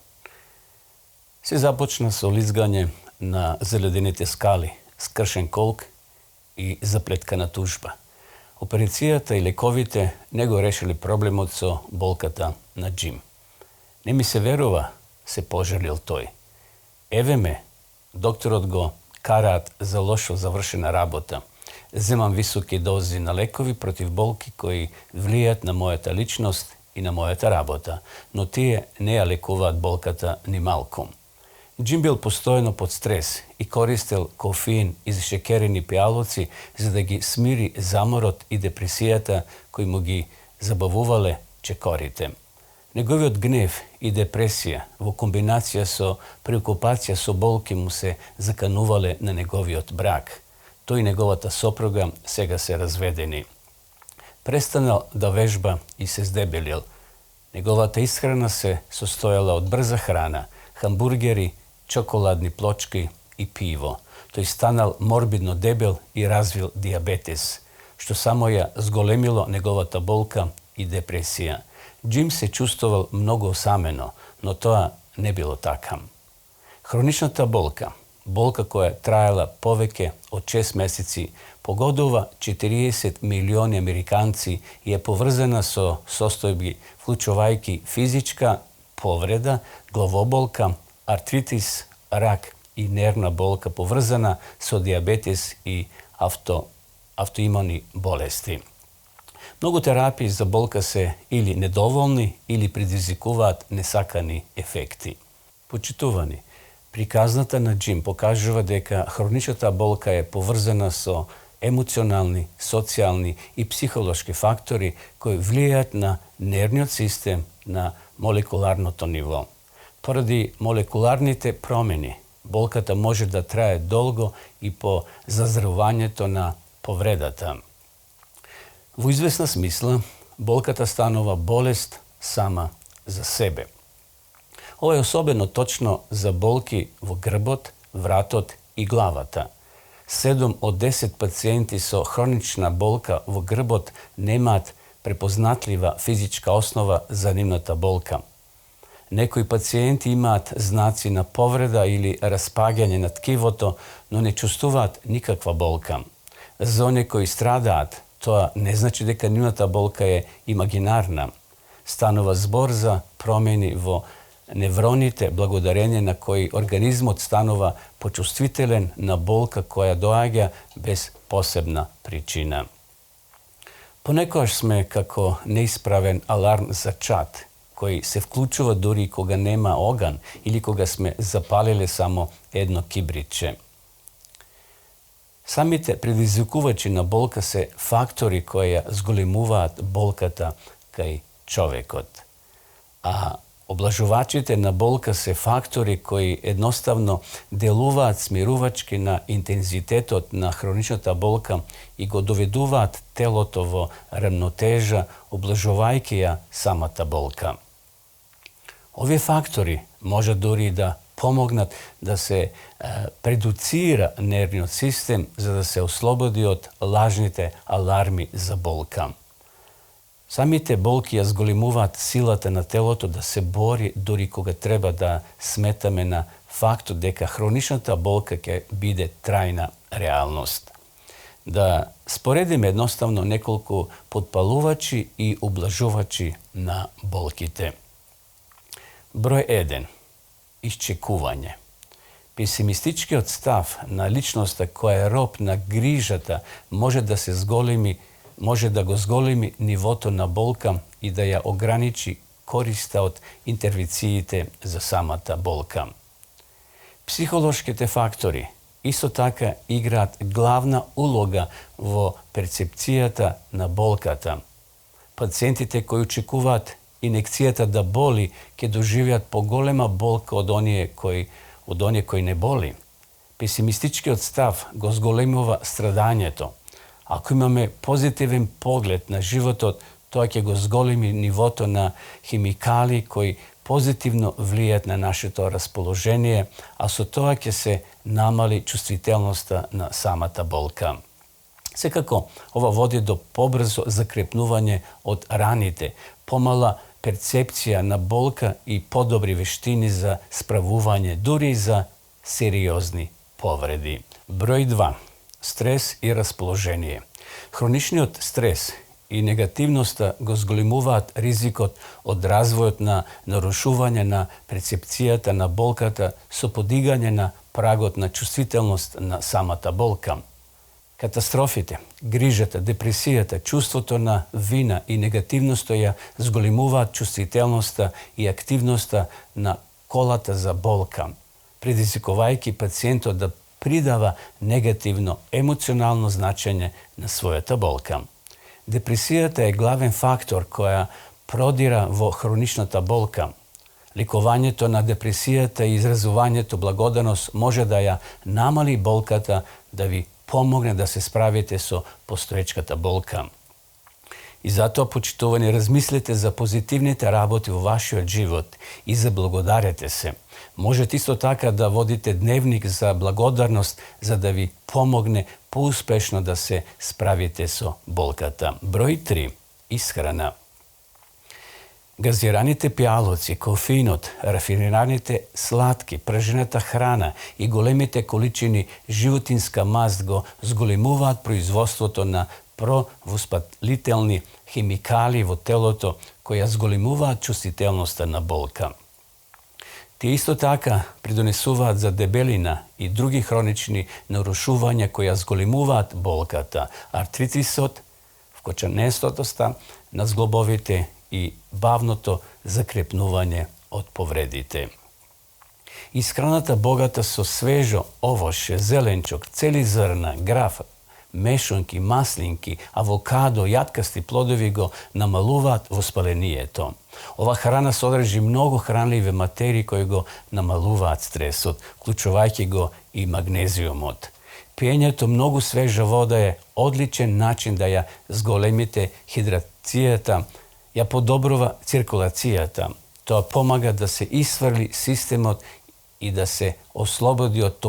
Sve započna sa ulizganje na zeledinite skali, skršen kolk i zapletkana tužba. Operacijata i lekovite nego rešili problem od so bolkata na džim. Ne mi se verova se poželil toj. Eve me, doktor odgo karat za lošo završena rabota. Zemam visoke dozi na lekovi protiv bolki koji vlijat na mojata ličnost i na mojata rabota, no tije neja lekovat bolkata ni malkom. Džim bil postojno pod stres i koristel kofein iz šekereni pijalovci za da gi smiri zamorot i depresijata koji mu gi zabavuvale čekorite. Njegovi od gnev i depresija v kombinacija so preokupacija so bolki mu se zakanuvale na njegovi od brak. To i njegovata sopruga sega se razvedeni. Prestanal da vežba i se zdebelil. Njegovata ishrana se sostojala od brza hrana, hamburgeri, čokoladni pločki i pivo. To je stanal morbidno debel i razvil diabetes, što samo je zgolemilo njegovata bolka i depresija. Jim se čustoval mnogo osameno, no to ne bilo takam. Hroničnata bolka, bolka koja je trajala poveke od 6 meseci, pogodova 40 milioni Amerikanci je povrzana so sostojbi vključovajki fizička povreda, glavobolka, artritis, rak i nervna bolka povrzana so diabetes i autoimuni bolesti. Mnogo terapij za bolka se ili nedovoljni ili predizikuvat nesakani efekti. Počituvani, prikaznata na džim pokaževa deka hroničata bolka je povrzana so emocionalni, socijalni i psihološki faktori koji vlijat na nervni sistem na molekularno to nivo. Poradi molekularnite promjeni, bolkata može da traje dolgo i po zazdravovanje to na povredata. V izvesna smisla, bolkata stanova bolest sama za sebe. Ovo je osobeno točno za bolki v grbot, vratot i glavata. 7 od 10 pacijenti so hronična bolka v grbot nemat препознатлива физичка основа за нивната болка. Некои пациенти имаат знаци на повреда или распаѓање на ткивото, но не чувствуваат никаква болка. За оние кои страдаат, тоа не значи дека нивната болка е имагинарна. Станува збор за промени во невроните, благодарение на кои организмот станува почувствителен на болка која доаѓа без посебна причина. Понекогаш сме како неисправен аларм за чад, кој се вклучува дури кога нема оган или кога сме запалиле само едно кибритче. Самите предизвикувачи на болка се фактори кои ја зголемуваат болката кај човекот. А облажувачите на болка се фактори кои едноставно делуваат смирувачки на интензитетот на хроничната болка и го доведуваат телото во рамнотежа, облажувајќи ја самата болка. Овие фактори може дури да помогнат да се предуцира нервниот систем за да се ослободи од лажните аларми за болка. Самите болки ја зголемуваат силата на телото да се бори дури кога треба да сметаме на фактот дека хроничната болка ќе биде трајна реалност. Да споредиме едноставно неколку потпалувачи и ублажувачи на болките. Број 1. Исчекување. Песимистичкиот став на личноста која е роб на грижата може да го зголеми нивото на болка и да ја ограничи користа од интервенциите за самата болка. Психолошките фактори исто така играат главна улога во перцепцијата на болката. Пациентите кои очекуваат инекцијата да боли ќе доживеат поголема болка од оние кои не боли. Песимистичкиот став го зголемува страдањето. Ако имаме позитивен поглед на животот, тоа ќе го зголеми нивото на химикали кои позитивно влијат на нашето расположение, а со тоа ќе се намали чувствителноста на самата болка. Секако, ова води до побрзо закрепнување од раните, помала перцепција на болка и подобри вештини за справување, дури и за сериозни повреди. Број 2. Стрес и расположение. Хроничниот стрес и негативноста го зголемуваат ризикот од развојот на нарушување на перцепцијата на болката со подигање на прагот на чувствителност на самата болка. Катастрофите, грижата, депресијата, чувството на вина и негативноста ја зголемуваат чувствителноста и активноста на колата за болка, предизвикувајќи пациентот да придава негативно емоционално значење на својата болка. Депресијата е главен фактор која продира во хроничната болка. Ликувањето на депресијата и изразувањето благодарност може да ја намали болката, да ви помогне да се справите со постоечката болка. И затоа, почитувани, размислете за позитивните работи во вашиот живот и заблагодарете се. Можете исто така да водите дневник за благодарност за да ви помогне поуспешно да се справите со болката. Број 3. Исхрана. Газираните пијалоци, кофеинот, рафинираните сладки, пражената храна и големите количини животинска маст го зголемуваат производството на провоспалителни химикали во телото кои ја зголемуваат чувствителноста на болка. Тие исто така придонесуваат за дебелина и други хронични нарушувања кои ја зголемуваат болката, артритисот, вкоченестотоста на зглобовите и бавното закрепнување од повредите. Исхраната богата со свежо овоше, зеленчук, цели зрна, граф, мешунки, маслинки, авокадо, јаткасти плодови го намалуваат воспалението. Ова храна содржи многу хранливи материи кои го намалуваат стресот, вклучувајќи го и магнезиумот. Пиењето многу свежа вода е одличен начин да ја зголемите хидрацијата, ја подобрува циркулацијата. Тоа помага да се исфрли системот и да се ослободи од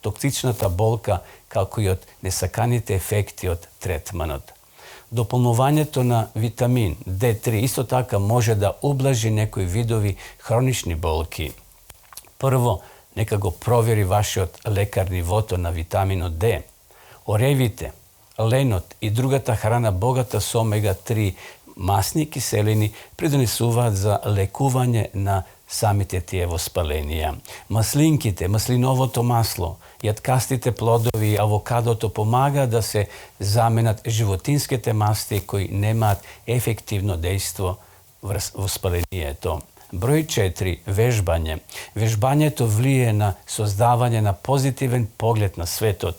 токсичната болка, како и од несаканите ефекти од третманот. Дополнувањето на витамин D3 исто така може да ублажи некои видови хронични болки. Прво, нека го провери вашиот лекар нивото на витаминот D. Оревите, ленот и другата храна богата со омега-3 масни киселини придонесуваат за лекување на самите тие воспаленија. Маслинките, маслиновото масло, јаткастите плодови и авокадото помагаат да се заменат животинските масти кои немаат ефективно дејство врз воспалението. Број 4. Вежбање. Вежбањето влие на создавање на позитивен поглед на светот.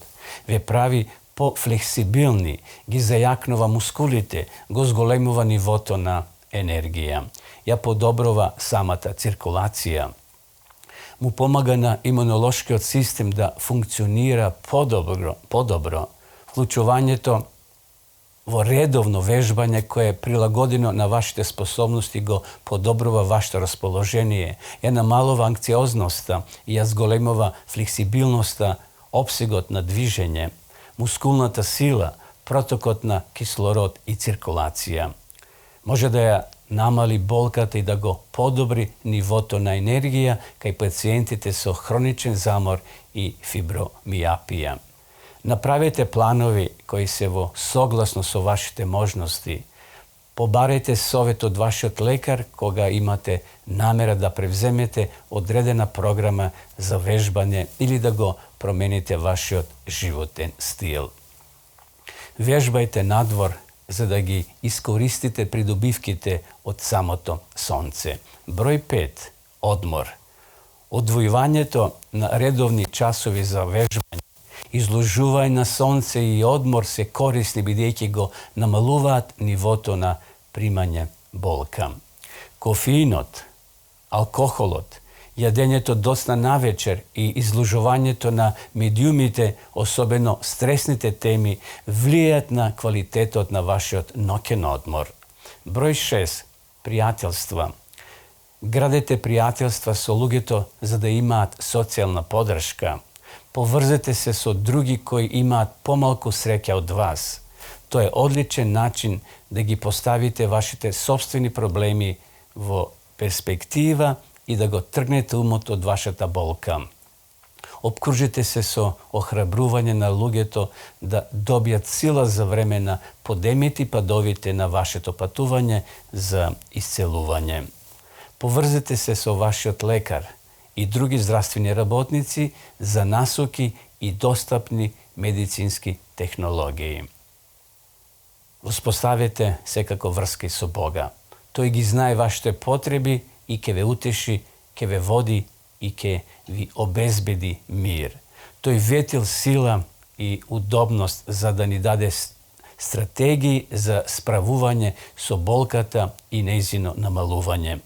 Ве прави пофлексибилни, ги зајакнува мускулите, го зголемува нивото на енергија. Ја подобрува самата циркулација. Му помага на имунолошкиот систем да функционира подобро. Вклучувањето во редовно вежбање кое е прилагодено на вашите способности го подобрува вашето расположение, ја намалува анксиозноста и ја зголемува флексибилноста, опсегот на движење, мускулната сила, протокот на кислород и циркулација. Може да ја намали болката и да го подобри нивото на енергија кај пациентите со хроничен замор и фибромијапија. Направете планови кои се во согласно со вашите можности. Побарајте совет од вашиот лекар кога имате намера да превземете одредена програма за вежбање или да го промените вашиот животен стил. Вежбајте надвор за да ги искористите придобивките од самото сонце. Број 5. Одмор. Одвојувањето на редовни часови за вежбање, изложување на сонце и одмор се корисни бидејќи го намалуваат нивото на примање болка. Кофеинот, алкохолот, јадењето доцна навечер и изложувањето на медиумите, особено стресните теми, влијаат на квалитетот на вашиот ноќен одмор. Број 6. Пријателства. Градете пријателства со луѓето за да имаат социјална подршка. Поврзете се со други кои имаат помалку среќа од вас. Тоа е одличен начин да ги поставите вашите собствени проблеми во перспектива и да го тргнете умот од вашата болка. Обкружите се со охрабрување на луѓето да добијат сила за време на подемите и падовите на вашето патување за исцелување. Поврзете се со вашиот лекар и други здравствени работници за насоки и достапни медицински технологии. Успоставете секако врски со Бога. Тој ги знае вашите потреби и ќе ве утеши, ќе ве води и ќе ви обезбеди мир. Тој ветил сила и удобност за да ни даде стратегии за справување со болката и нејзино намалување.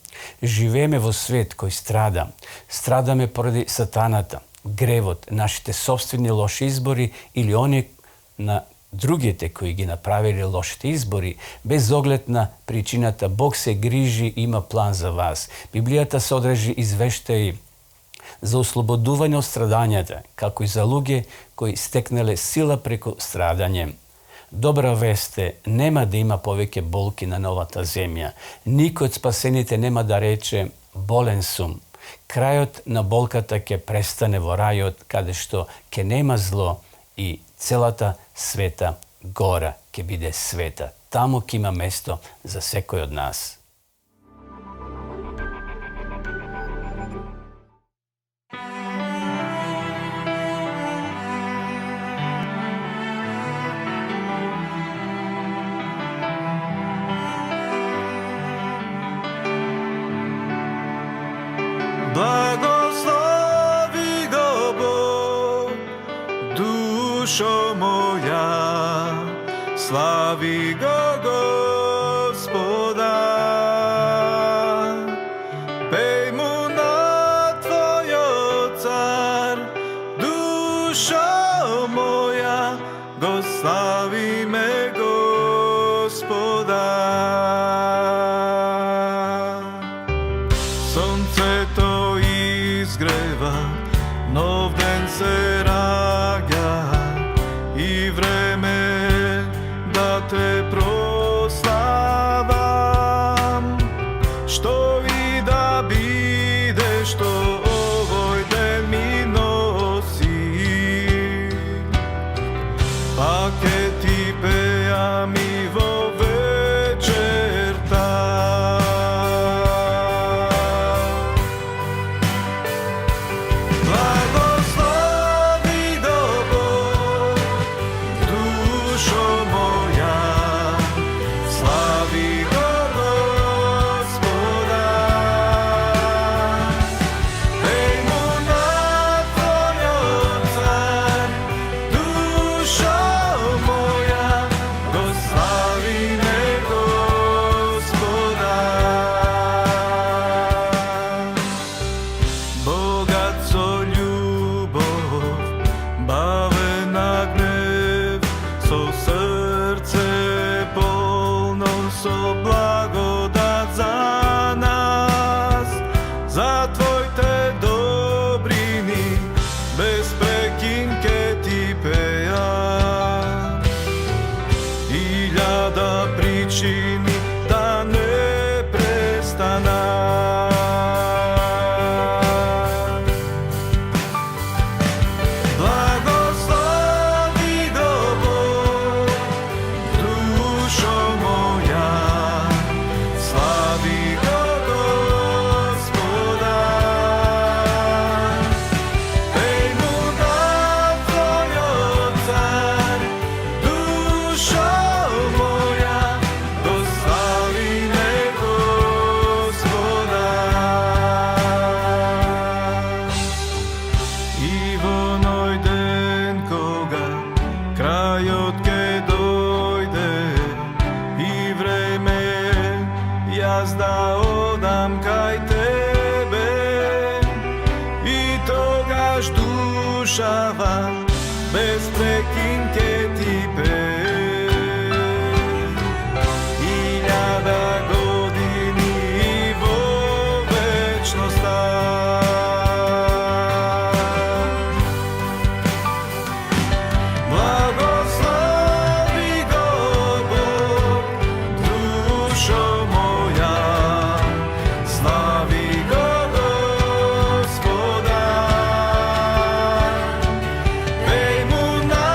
Живееме во свет кој страда. Страдаме поради сатаната, гревот, нашите собствени лоши избори или они на другите кои ги направиле лошите избори, без оглед на причината. Бог се грижи и има план за вас. Библијата содржи извештаи за ослободување од страдањата, како и за луѓе кои стекнале сила преку страдање. Добра вест е, нема да има повеќе болки на новата земја. Никој од спасените нема да рече болен сум. Крајот на болката ќе престане во рајот, каде што ќе нема зло и целата света гора ќе биде света. Таму ќе има место за секој од нас. Благослови го Бог, душо моја, слави го Господа. Пеј му на твојот цар, душо моја, го слави ме Господа. Сонцето изгрева, нов ден се раѓа и време да те sekaš dušava, bez prekinke ti pej. Hiljada godini vo večnost blagoslovi go Bog, dušo moja, slavi go Gospoda. Pej mu na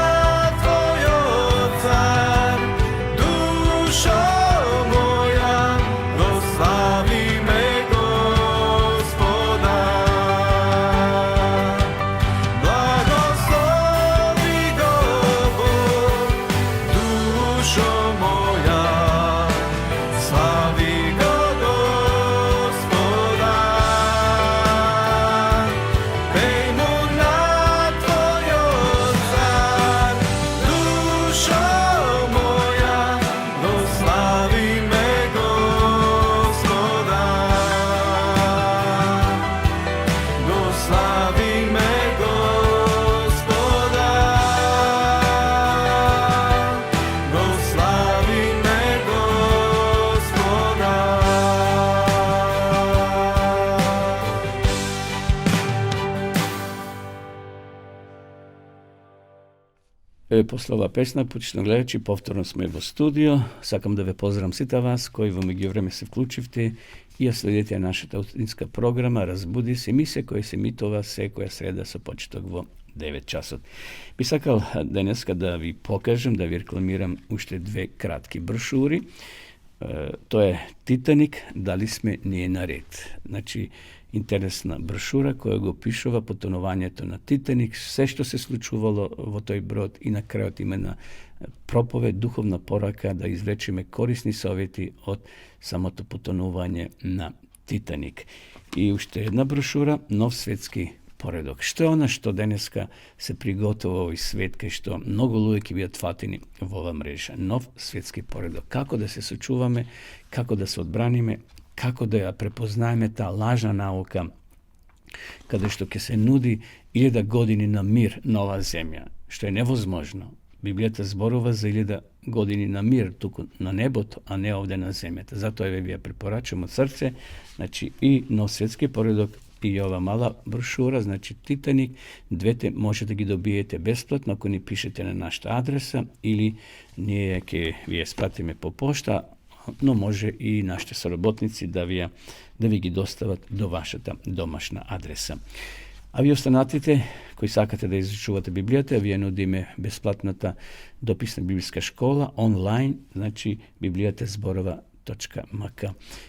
tvoj oltar, dušo moja, doslavi me Gospoda. Blagoslovi go Bog, dušo moja, slavi go Gospoda. Pej mu na tvoj oltar, dušo moja, doslavi me Gospoda. Doslavi me Gospoda. Doslavi me Gospoda. После ова песна, почитно гледачи, повторно сме во студио. Сакам да ве поздравам сите вас кои во меѓувреме се вклучивте и ја следите нашата аутентичка програма Разбуди се, емисија која се емитува секоја среда со почеток во 9 часот. Би сакал денеска да ви покажам, да ви рекламирам уште две кратки брошури. Тоа е Титаник, дали сме ние наред. Значи, интересна брошура која го опишува потонувањето на Титаник, се што се случувало во тој брод и на крајот има на проповед, духовна порака да извлечеме корисни совети од самото потонување на Титаник. И уште една брошура, Нов светски поредок. Што е она што денеска се приготвува овој свет, кај што многу луѓе ќе бидат фатени во ова мрежа. Нов светски поредок. Како да се сочуваме, како да се одбраниме, како да ја препознаеме таа лажна наука, каде што ќе се нуди 1000 години на мир на оваа земја, што е невозможно. Библијата зборува за 1000 години на мир туку на небото, а не овде на земјата. Затоа ви ја препорачам од срце, значи и Нов светски поредок и ова мала брошура, значи Титаник, двете може да ги добиете бесплатно ако ни пишете на нашата адреса или ние ќе ви ја спратиме по пошта, но може и нашите соработници да ви ги достават до вашата домашна адреса. А ви останатите кои сакате да изучувате Библијата, ви ја нудиме бесплатната дописна библиска школа онлайн, значи Библијата зборова.мк.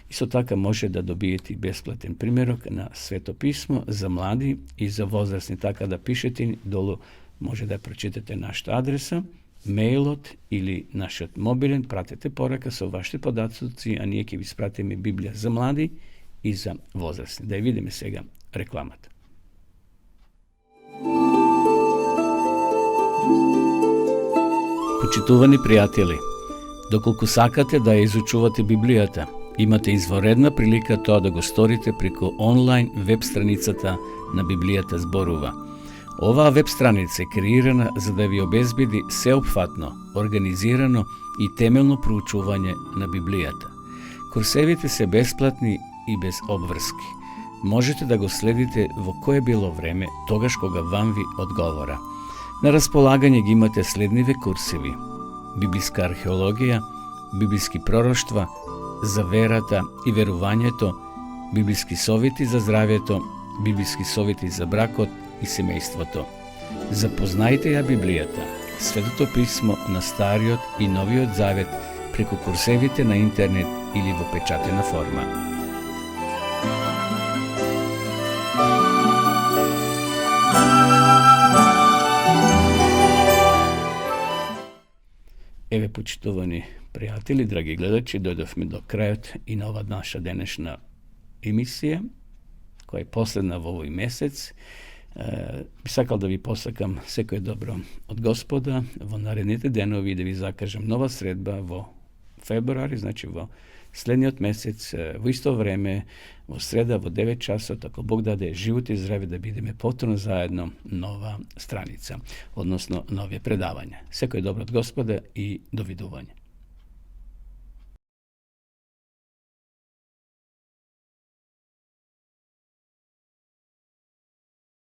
Исто така може да добиете бесплатен примерок на Свето писмо за млади и за возрастни, така да пишете долу, може да прочитате нашата адреса, мейлот или нашиот мобилен, пратете порака со вашите податоци, а ние ќе ви спратиме Библија за млади и за возрастни. Да ја видиме сега рекламата. Почитувани пријатели, доколку сакате да ја изучувате Библијата, имате изворедна прилика тоа да го сторите преку онлайн веб страницата на Библијата зборува. Оваа веб страница е креирана за да ви обезбеди сеопфатно, организирано и темелно проучување на Библијата. Курсевите се бесплатни и без обврски. Можете да го следите во кое било време, тогаш кога вам ви одговора. На располагање ги имате следниве курсеви: библиска археологија, библиски пророштва, за верата и верувањето, библиски совети за здравјето, библиски совети за бракот и семејството. Запознајте ја Библијата, Светото писмо на Стариот и Новиот Завет преку курсевите на интернет или во печатена форма. Еве, почитувани пријатели, драги гледачи, дојдовме до крајот и на ова наша денешна емисија, која е последна во овој месец. Би сакал да ви посакам секој добро од Господа во наредните денови и да ви закажам нова средба во февруари, значи во Следниот месец во исто време, во среда во 9 часот, ако Бог даде живот и здраве, да бидеме повторно заедно, нова страница, односно нови предавања. Секој добро од Господа и довидување.